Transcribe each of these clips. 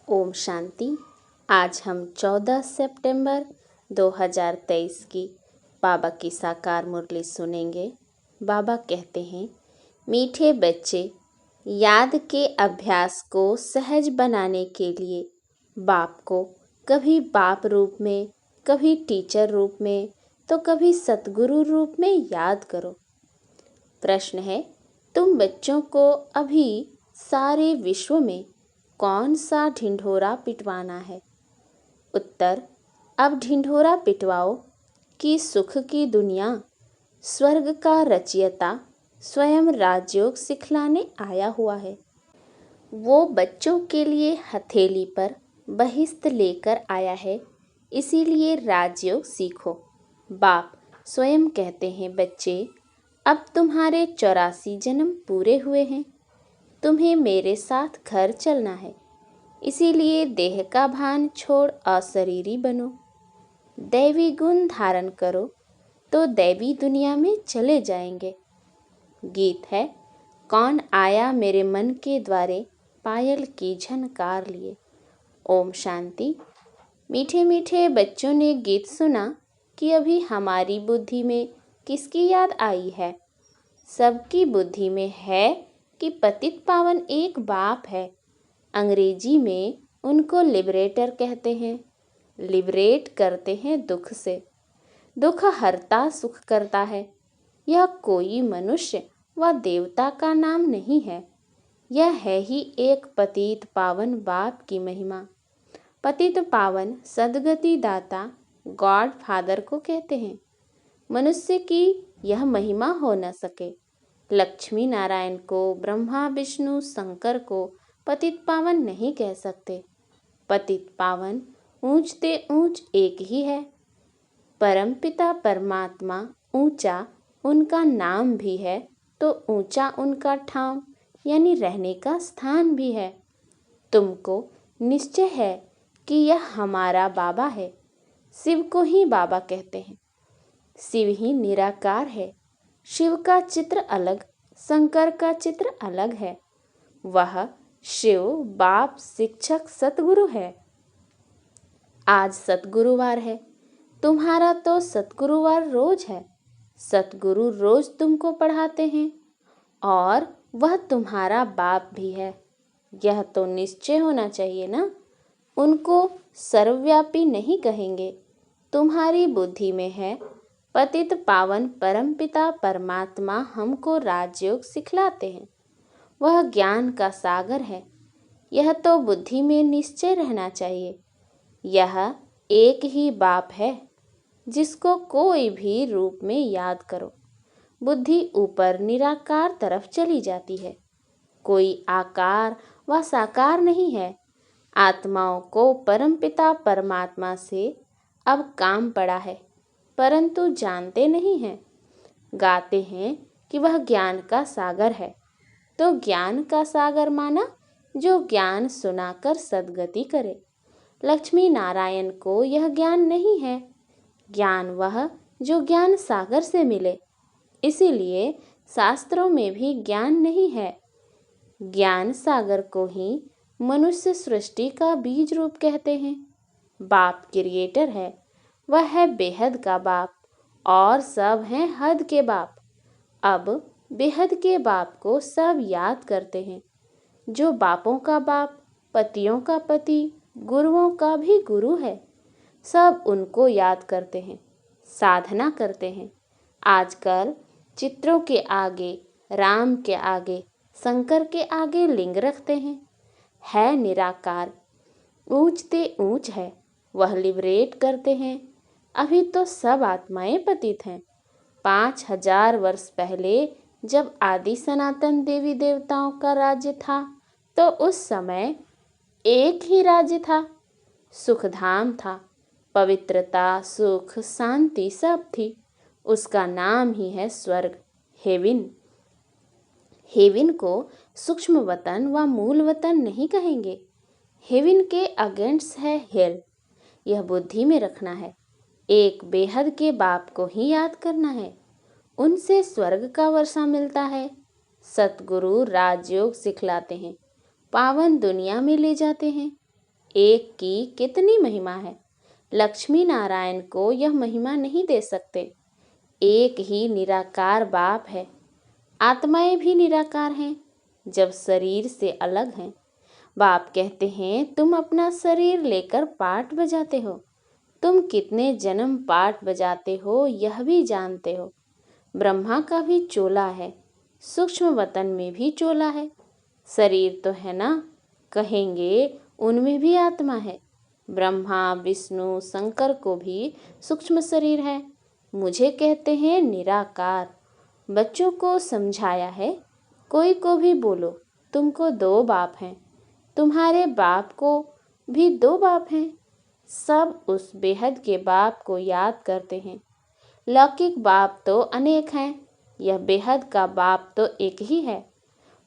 ओम शांति। आज हम 14 सितंबर 2023 की बाबा की साकार मुरली सुनेंगे। बाबा कहते हैं, मीठे बच्चे, याद के अभ्यास को सहज बनाने के लिए बाप को कभी बाप रूप में, कभी टीचर रूप में, तो कभी सतगुरु रूप में याद करो। प्रश्न है, तुम बच्चों को अभी सारे विश्व में कौन सा ढिंढोरा पिटवाना है? उत्तर, अब ढिंढोरा पिटवाओ कि सुख की दुनिया स्वर्ग का रचयिता स्वयं राजयोग सिखलाने आया हुआ है। वो बच्चों के लिए हथेली पर बहिश्त लेकर आया है, इसीलिए राजयोग सीखो। बाप स्वयं कहते हैं, बच्चे, अब तुम्हारे 84 जन्म पूरे हुए हैं, तुम्हें मेरे साथ घर चलना है, इसीलिए देह का भान छोड़ अशरीरी बनो। दैवी गुण धारण करो तो दैवी दुनिया में चले जाएंगे। गीत है, कौन आया मेरे मन के द्वारे, पायल की झनकार लिए। ओम शांति। मीठे मीठे बच्चों ने गीत सुना कि अभी हमारी बुद्धि में किसकी याद आई है? सबकी बुद्धि में है कि पतित पावन एक बाप है। अंग्रेजी में उनको लिबरेटर कहते हैं। लिबरेट करते हैं दुख से, दुख हरता सुख करता है। यह कोई मनुष्य व देवता का नाम नहीं है, यह है ही एक पतित पावन बाप की महिमा। पतित पावन सदगति दाता गॉड फादर को कहते हैं। मनुष्य की यह महिमा हो न सके। लक्ष्मी नारायण को, ब्रह्मा विष्णु शंकर को पतित पावन नहीं कह सकते। पतित पावन ऊंचते ऊंच एक ही है। परमपिता परमात्मा ऊंचा उनका नाम भी है, तो ऊंचा उनका ठाव यानी रहने का स्थान भी है। तुमको निश्चय है कि यह हमारा बाबा है। शिव को ही बाबा कहते हैं। शिव ही निराकार है। शिव का चित्र अलग, शंकर का चित्र अलग है। वह शिव बाप शिक्षक सतगुरु है। आज सतगुरुवार है, तुम्हारा तो सतगुरुवार रोज है। सतगुरु रोज तुमको पढ़ाते हैं और वह तुम्हारा बाप भी है। यह तो निश्चय होना चाहिए ना। उनको सर्वव्यापी नहीं कहेंगे। तुम्हारी बुद्धि में है, पतित पावन परमपिता परमात्मा हमको राजयोग सिखलाते हैं। वह ज्ञान का सागर है। यह तो बुद्धि में निश्चय रहना चाहिए। यह एक ही बाप है, जिसको कोई भी रूप में याद करो। बुद्धि ऊपर निराकार तरफ चली जाती है। कोई आकार व साकार नहीं है। आत्माओं को परमपिता परमात्मा से अब काम पड़ा है, परंतु जानते नहीं हैं। गाते हैं कि वह ज्ञान का सागर है, तो ज्ञान का सागर माना जो ज्ञान सुनाकर सद्गति करे। लक्ष्मी नारायण को यह ज्ञान नहीं है। ज्ञान वह जो ज्ञान सागर से मिले, इसीलिए शास्त्रों में भी ज्ञान नहीं है। ज्ञान सागर को ही मनुष्य सृष्टि का बीज रूप कहते हैं। बाप क्रिएटर है, वह है बेहद का बाप और सब हैं हद के बाप। अब बेहद के बाप को सब याद करते हैं, जो बापों का बाप, पतियों का पति, गुरुओं का भी गुरु है। सब उनको याद करते हैं, साधना करते हैं। आजकल चित्रों के आगे, राम के आगे, शंकर के आगे लिंग रखते हैं। है निराकार, ऊंचते ऊंच है। वह लिबरेट करते हैं। अभी तो सब आत्माएं पतित हैं। 5000 वर्ष पहले जब आदि सनातन देवी देवताओं का राज्य था, तो उस समय एक ही राज्य था, सुखधाम था। पवित्रता, सुख, शांति सब थी। उसका नाम ही है स्वर्ग, हेवन। हेवन को सूक्ष्म वतन व मूल वतन नहीं कहेंगे। हेवन के अगेंस्ट है हेल। यह बुद्धि में रखना है। एक बेहद के बाप को ही याद करना है। उनसे स्वर्ग का वर्षा मिलता है। सतगुरु राजयोग सिखलाते हैं, पावन दुनिया में ले जाते हैं। एक की कितनी महिमा है। लक्ष्मी नारायण को यह महिमा नहीं दे सकते। एक ही निराकार बाप है। आत्माएं भी निराकार हैं जब शरीर से अलग हैं। बाप कहते हैं तुम अपना शरीर लेकर पाठ बजाते हो। तुम कितने जन्म पाठ बजाते हो यह भी जानते हो। ब्रह्मा का भी चोला है, सूक्ष्म वतन में भी चोला है। शरीर तो है ना, कहेंगे उनमें भी आत्मा है। ब्रह्मा विष्णु शंकर को भी सूक्ष्म शरीर है। मुझे कहते हैं निराकार। बच्चों को समझाया है, कोई को भी बोलो तुमको दो बाप हैं, तुम्हारे बाप को भी दो बाप हैं। सब उस बेहद के बाप को याद करते हैं। लौकिक बाप तो अनेक हैं, यह बेहद का बाप तो एक ही है।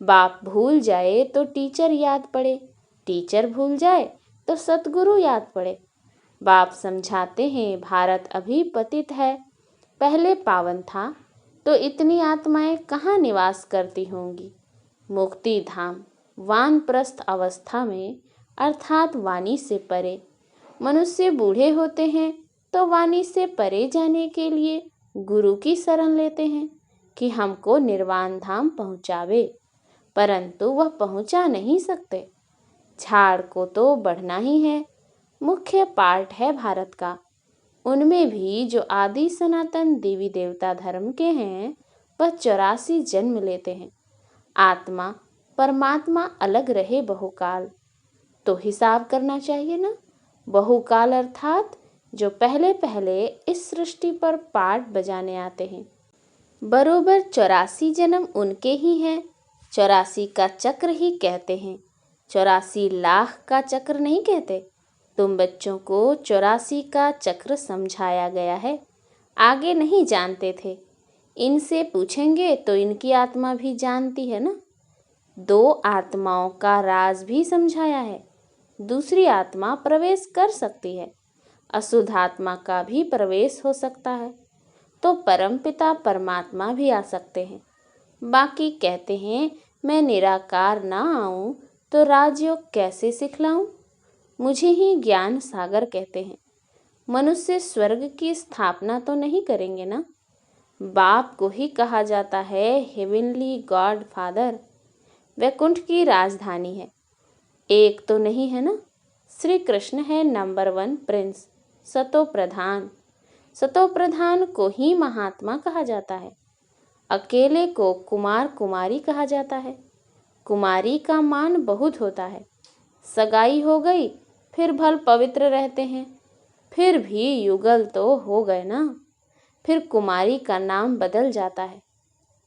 बाप भूल जाए तो टीचर याद पड़े, टीचर भूल जाए तो सतगुरु याद पड़े। बाप समझाते हैं भारत अभी पतित है, पहले पावन था, तो इतनी आत्माएं कहाँ निवास करती होंगी। मुक्ति धाम वानप्रस्थ अवस्था में अर्थात वाणी से परे। मनुष्य बूढ़े होते हैं तो वाणी से परे जाने के लिए गुरु की शरण लेते हैं कि हमको निर्वाण धाम पहुँचावे, परंतु वह पहुँचा नहीं सकते। झाड़ को तो बढ़ना ही है, मुख्य पार्ट है भारत का। उनमें भी जो आदि सनातन देवी देवता धर्म के हैं वह 84 जन्म लेते हैं। आत्मा परमात्मा अलग रहे बहुकाल, तो हिसाब करना चाहिए ना। बहुकाल अर्थात जो पहले पहले इस सृष्टि पर पाठ बजाने आते हैं। बरोबर 84 जन्म उनके ही हैं। 84 का चक्र ही कहते हैं, 84 लाख का चक्र नहीं कहते। तुम बच्चों को 84 का चक्र समझाया गया है, आगे नहीं जानते थे। इनसे पूछेंगे तो इनकी आत्मा भी जानती है ना। दो आत्माओं का राज भी समझाया है। दूसरी आत्मा प्रवेश कर सकती है, अशुद्ध आत्मा का भी प्रवेश हो सकता है, तो परमपिता परमात्मा भी आ सकते हैं। बाकी कहते हैं मैं निराकार ना आऊं तो राजयोग कैसे सिखलाऊं। मुझे ही ज्ञान सागर कहते हैं। मनुष्य स्वर्ग की स्थापना तो नहीं करेंगे ना। बाप को ही कहा जाता है हेवनली गॉड फादर। वैकुंठ की राजधानी है, एक तो नहीं है ना। श्री कृष्ण है नंबर 1 प्रिंस, सतो प्रधान। सतो प्रधान को ही महात्मा कहा जाता है। अकेले को कुमार कुमारी कहा जाता है। कुमारी का मान बहुत होता है। सगाई हो गई फिर भल पवित्र रहते हैं, फिर भी युगल तो हो गए ना। फिर कुमारी का नाम बदल जाता है,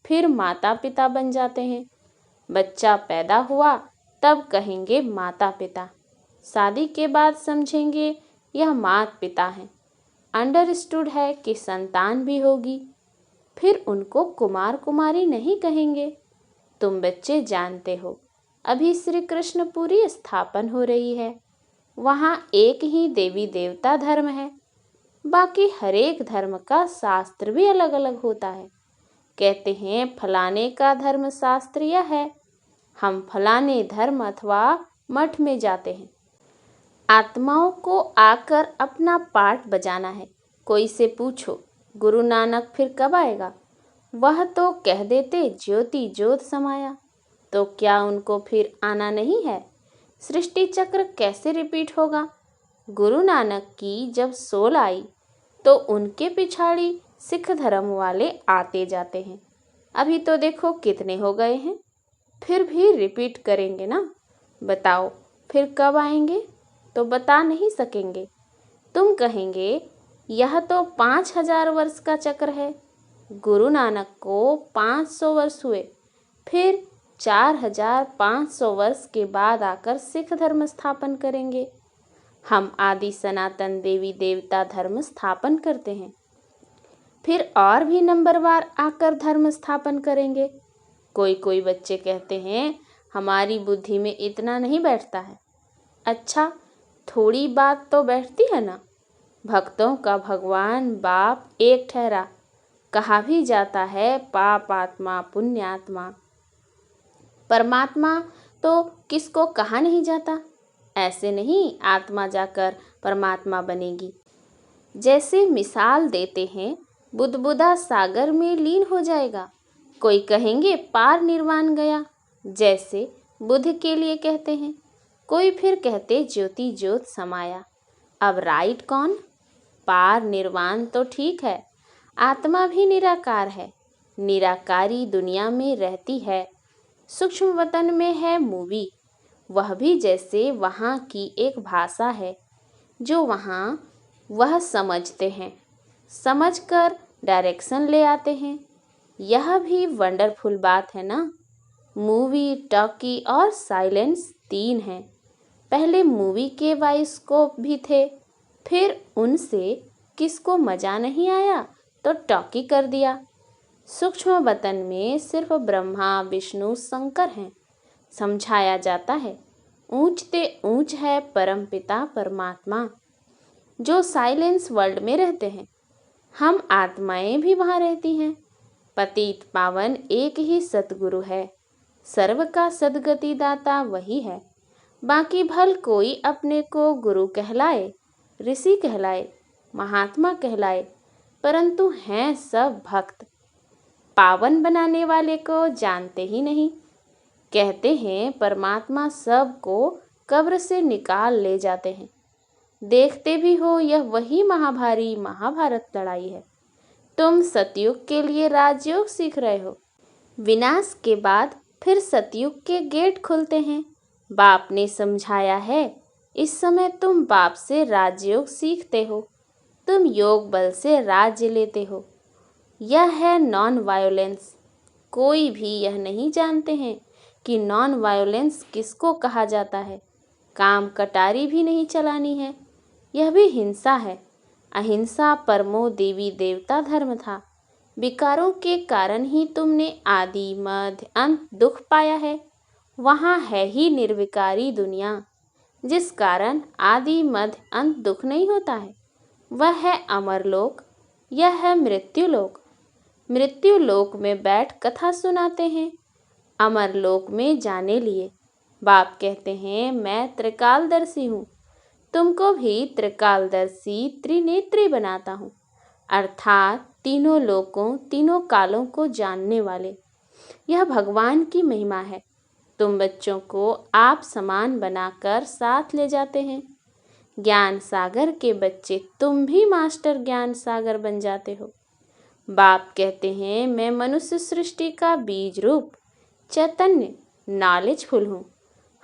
फिर माता पिता बन जाते हैं। बच्चा पैदा हुआ तब कहेंगे माता पिता, शादी के बाद समझेंगे यह माता पिता हैं। अंडरस्टूड है कि संतान भी होगी, फिर उनको कुमार कुमारी नहीं कहेंगे। तुम बच्चे जानते हो अभी श्री कृष्णपुरी स्थापन हो रही है, वहाँ एक ही देवी देवता धर्म है। बाकी हर एक धर्म का शास्त्र भी अलग अलग होता है। कहते हैं फलाने का धर्म शास्त्र यह है, हम फलाने धर्म अथवा मठ में जाते हैं। आत्माओं को आकर अपना पाठ बजाना है। कोई से पूछो गुरु नानक फिर कब आएगा, वह तो कह देते ज्योति ज्योत समाया। तो क्या उनको फिर आना नहीं है। सृष्टि चक्र कैसे रिपीट होगा। गुरु नानक की जब सोल आई तो उनके पिछाड़ी सिख धर्म वाले आते जाते हैं। अभी तो देखो कितने हो गए हैं, फिर भी रिपीट करेंगे ना। बताओ फिर कब आएंगे, तो बता नहीं सकेंगे। तुम कहेंगे यह तो 5000 वर्ष का चक्र है। गुरु नानक को 500 वर्ष हुए, फिर 4500 वर्ष के बाद आकर सिख धर्म स्थापन करेंगे। हम आदि सनातन देवी देवता धर्म स्थापन करते हैं, फिर और भी नंबरवार आकर धर्म स्थापन करेंगे। कोई कोई बच्चे कहते हैं हमारी बुद्धि में इतना नहीं बैठता है। अच्छा, थोड़ी बात तो बैठती है ना। भक्तों का भगवान बाप एक ठहरा, कहा भी जाता है पाप आत्मा पुण्यात्मा। परमात्मा तो किसको कहा नहीं जाता। ऐसे नहीं आत्मा जाकर परमात्मा बनेगी। जैसे मिसाल देते हैं, बुदबुदा सागर में लीन हो जाएगा, कोई कहेंगे पार निर्वाण गया, जैसे बुद्ध के लिए कहते हैं, कोई फिर कहते ज्योति ज्योत समाया। अब राइट कौन? पार निर्वाण तो ठीक है, आत्मा भी निराकार है, निराकारी दुनिया में रहती है। सूक्ष्म वतन में है मूवी, वह भी जैसे वहाँ की एक भाषा है जो वहाँ वह समझते हैं, समझकर डायरेक्शन ले आते हैं। यह भी वंडरफुल बात है ना। मूवी, टॉकी और साइलेंस 3 हैं। पहले मूवी के बाइस्कोप भी थे, फिर उनसे किसको मज़ा नहीं आया तो टॉकी कर दिया। सूक्ष्म वतन में सिर्फ ब्रह्मा विष्णु शंकर हैं, समझाया जाता है। ऊंचते ऊंच है परमपिता परमात्मा जो साइलेंस वर्ल्ड में रहते हैं। हम आत्माएं भी वहाँ रहती हैं। पतित पावन एक ही सतगुरु है, सर्व का सद्गति दाता वही है। बाकी भल कोई अपने को गुरु कहलाए, ऋषि कहलाए, महात्मा कहलाए, परंतु हैं सब भक्त। पावन बनाने वाले को जानते ही नहीं। कहते हैं परमात्मा सबको कब्र से निकाल ले जाते हैं। देखते भी हो, यह वही महाभारी महाभारत लड़ाई है। तुम सतयुग के लिए राजयोग सीख रहे हो। विनाश के बाद फिर सतयुग के गेट खुलते हैं। बाप ने समझाया है, इस समय तुम बाप से राजयोग सीखते हो। तुम योग बल से राज्य लेते हो। यह है नॉन वायोलेंस। कोई भी यह नहीं जानते हैं कि नॉन वायोलेंस किसको कहा जाता है। काम कटारी भी नहीं चलानी है, यह भी हिंसा है। अहिंसा परमो देवी देवता धर्म था। विकारों के कारण ही तुमने आदि मध्य अंत दुख पाया है। वहाँ है ही निर्विकारी दुनिया, जिस कारण आदि मध्य अंत दुख नहीं होता है। वह है अमरलोक, यह है मृत्युलोक। मृत्युलोक में बैठ कथा सुनाते हैं, अमरलोक में जाने लिए। बाप कहते हैं मैं त्रिकालदर्शी हूँ, तुमको भी त्रिकालदर्शी त्रिनेत्री बनाता हूँ, अर्थात तीनों लोकों तीनों कालों को जानने वाले। यह भगवान की महिमा है। तुम बच्चों को आप समान बनाकर साथ ले जाते हैं। ज्ञान सागर के बच्चे तुम भी मास्टर ज्ञान सागर बन जाते हो। बाप कहते हैं मैं मनुष्य सृष्टि का बीज रूप चैतन्य नॉलेजफुल हूँ।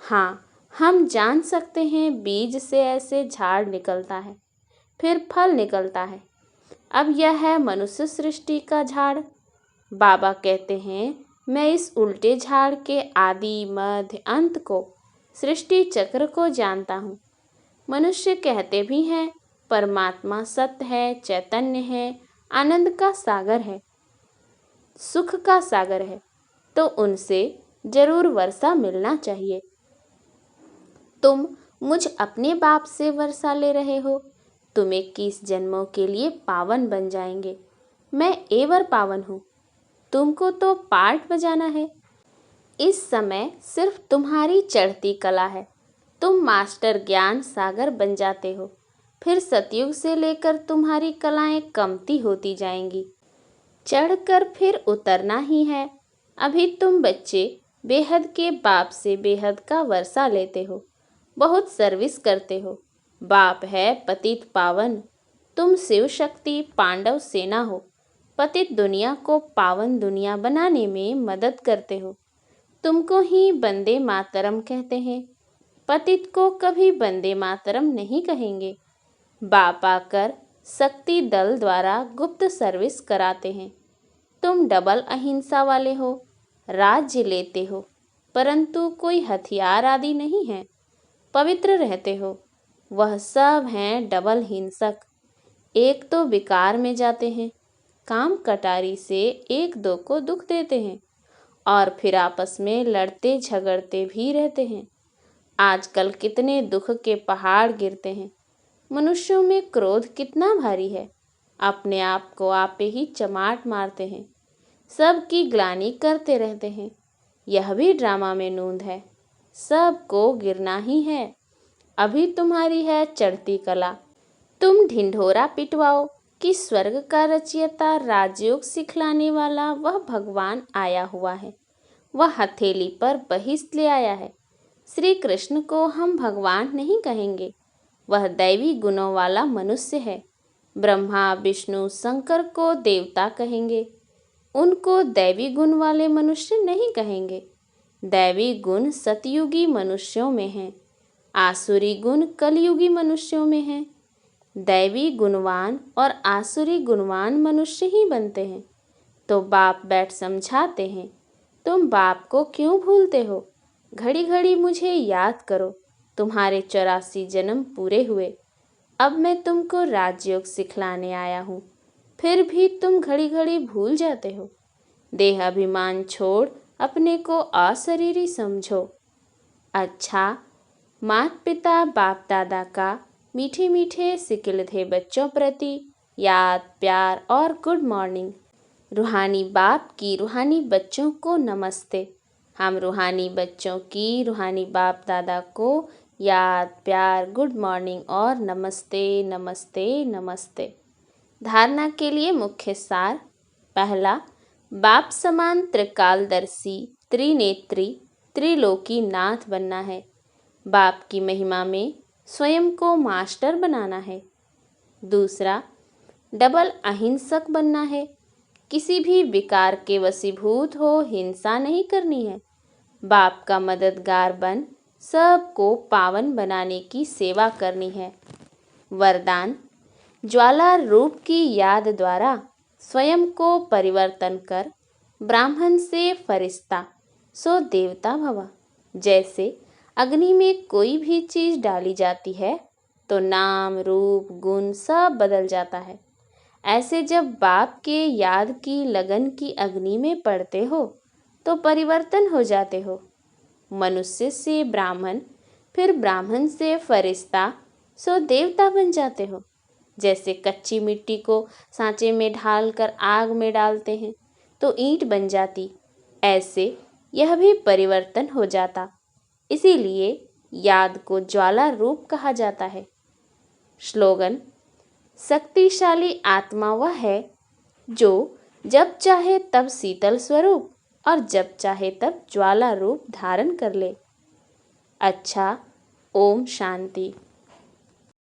हाँ, हम जान सकते हैं बीज से ऐसे झाड़ निकलता है, फिर फल निकलता है। अब यह है मनुष्य सृष्टि का झाड़। बाबा कहते हैं मैं इस उल्टे झाड़ के आदि मध्य अंत को, सृष्टि चक्र को जानता हूँ। मनुष्य कहते भी हैं परमात्मा सत्य है, चैतन्य है, आनंद का सागर है, सुख का सागर है, तो उनसे जरूर वर्षा मिलना चाहिए। तुम मुझ अपने बाप से वर्षा ले रहे हो। तुम 21 जन्मों के लिए पावन बन जाएंगे। मैं एवर पावन हूँ, तुमको तो पार्ट बजाना है। इस समय सिर्फ तुम्हारी चढ़ती कला है। तुम मास्टर ज्ञान सागर बन जाते हो, फिर सतयुग से लेकर तुम्हारी कलाएं कमती होती जाएंगी। चढ़कर फिर उतरना ही है। अभी तुम बच्चे बेहद के बाप से बेहद का वर्षा लेते हो, बहुत सर्विस करते हो। बाप है पतित पावन, तुम शिव शक्ति पांडव सेना हो। पतित दुनिया को पावन दुनिया बनाने में मदद करते हो। तुमको ही वंदे मातरम कहते हैं, पतित को कभी वंदे मातरम नहीं कहेंगे। बाप आकर शक्ति दल द्वारा गुप्त सर्विस कराते हैं। तुम डबल अहिंसा वाले हो, राज्य लेते हो, परंतु कोई हथियार आदि नहीं है, पवित्र रहते हो। वह सब हैं डबल हिंसक। एक तो विकार में जाते हैं, काम कटारी से एक दो को दुख देते हैं, और फिर आपस में लड़ते झगड़ते भी रहते हैं। आजकल कितने दुख के पहाड़ गिरते हैं। मनुष्यों में क्रोध कितना भारी है, अपने आप को आप ही चमाट मारते हैं, सबकी ग्लानि करते रहते हैं। यह भी ड्रामा में नूंद है, सबको गिरना ही है। अभी तुम्हारी है चढ़ती कला। तुम ढिंढोरा पिटवाओ कि स्वर्ग का रचयिता राजयोग सिखलाने वाला वह भगवान आया हुआ है, वह हथेली पर बहिष्ठ ले आया है। श्री कृष्ण को हम भगवान नहीं कहेंगे, वह दैवी गुणों वाला मनुष्य है। ब्रह्मा विष्णु शंकर को देवता कहेंगे, उनको दैवी गुण वाले मनुष्य नहीं कहेंगे। दैवी गुण सतयुगी मनुष्यों में हैं, आसुरी गुण कलयुगी मनुष्यों में हैं। दैवी गुणवान और आसुरी गुणवान मनुष्य ही बनते हैं। तो बाप बैठ समझाते हैं, तुम बाप को क्यों भूलते हो? घड़ी घड़ी मुझे याद करो, तुम्हारे 84 जन्म पूरे हुए। अब मैं तुमको राजयोग सिखलाने आया हूँ, फिर भी तुम घड़ी घड़ी भूल जाते हो। देह अभिमान छोड़ अपने को अशरीरी समझो। अच्छा, माता पिता बाप दादा का मीठे मीठे सिकिलधे बच्चों प्रति याद प्यार और गुड मॉर्निंग। रूहानी बाप की रूहानी बच्चों को नमस्ते। हम रूहानी बच्चों की रूहानी बाप दादा को याद प्यार गुड मॉर्निंग और नमस्ते नमस्ते नमस्ते। धारणा के लिए मुख्य सार। पहला, बाप समान त्रिकालदर्शी त्रिनेत्री त्रिलोकी नाथ बनना है। बाप की महिमा में स्वयं को मास्टर बनाना है। दूसरा, डबल अहिंसक बनना है। किसी भी विकार के वशीभूत हो हिंसा नहीं करनी है। बाप का मददगार बन सबको पावन बनाने की सेवा करनी है। वरदान, ज्वाला रूप की याद द्वारा स्वयं को परिवर्तन कर ब्राह्मण से फरिश्ता सो देवता भव। जैसे अग्नि में कोई भी चीज डाली जाती है तो नाम रूप गुण सब बदल जाता है। ऐसे जब बाप के याद की लगन की अग्नि में पड़ते हो तो परिवर्तन हो जाते हो। मनुष्य से ब्राह्मण, फिर ब्राह्मण से फरिश्ता सो देवता बन जाते हो। जैसे कच्ची मिट्टी को सांचे में ढालकर आग में डालते हैं तो ईंट बन जाती, ऐसे यह भी परिवर्तन हो जाता। इसीलिए याद को ज्वाला रूप कहा जाता है। स्लोगन, शक्तिशाली आत्मा वह है जो जब चाहे तब शीतल स्वरूप और जब चाहे तब ज्वाला रूप धारण कर ले। अच्छा, ओम शांति।